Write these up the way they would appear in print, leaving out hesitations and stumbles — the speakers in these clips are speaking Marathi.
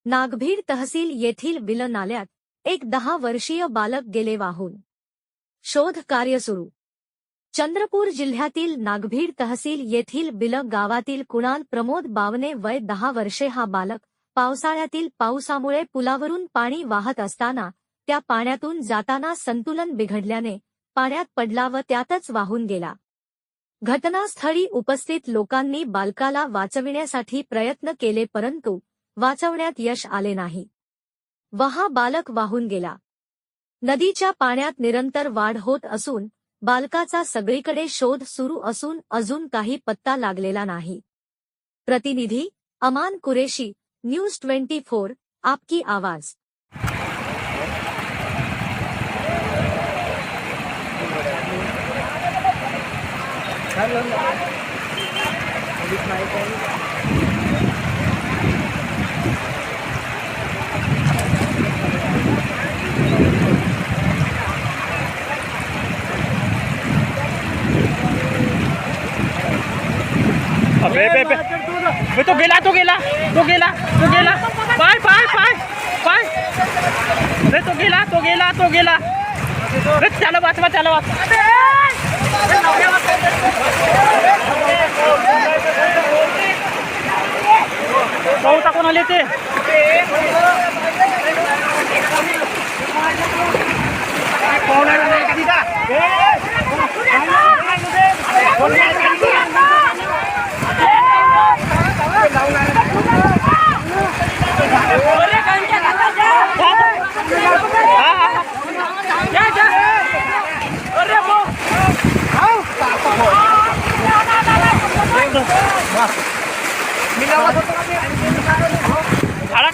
नागभीड तहसील येथील बिल नाल्यात एक 10 वर्षीय बालक गेले वाहून। शोध कार्य सुरू। चंद्रपूर जिल्ह्यातील नागभीड तहसील येथील बिल गावातील कुणाल प्रमोद बावने वय 10 वर्षे हा बालक पावसाळ्यातील पावसामुळे पुलावरून पाणी वाहत असताना त्या पाण्यातून जाताना संतुलन बिघडल्याने पाण्यात पडला व त्यातच वाहून गेला। घटनास्थळी उपस्थित लोकांनी बालकाला वाचविण्यासाठी प्रयत्न केले परंतु वाचवण्यात यश आले नाही व हा बालक वाहून गेला। नदीच्या पाण्यात निरंतर वाढ होत असून बालकाचा सगळीकडे शोध सुरू असून अजून काही पत्ता लागलेला नाही। प्रतिनिधी अमान कुरेशी, न्यूज 24, आपकी आवाज। अबे तो गेला पाय अरे तो गेला अरे त्याला वाचवा पाऊस टाकून आले ते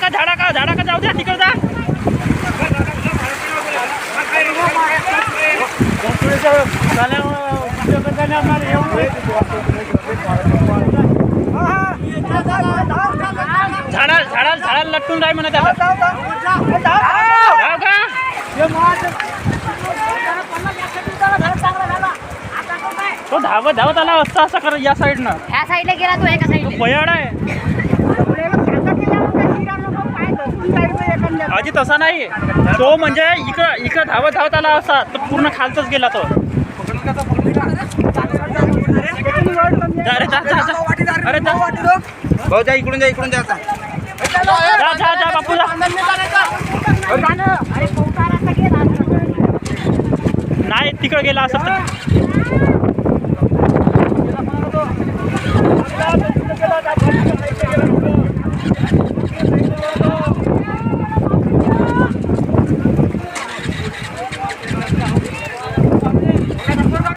झाडा का जाऊ द्या तिकडे जा। झाडाला लटकून राही म्हणत तो धावत आला असं कर या साईडनं ह्या साईडला गेला तो एका साईडला पयाड आहे अजी तसा नाही तो म्हणजे इकडं धावत आला असा तो पूर्ण खालतच गेला तो। अरे भाऊ जा इकडून जा जा बापू जा। नाही तिकडे गेला असं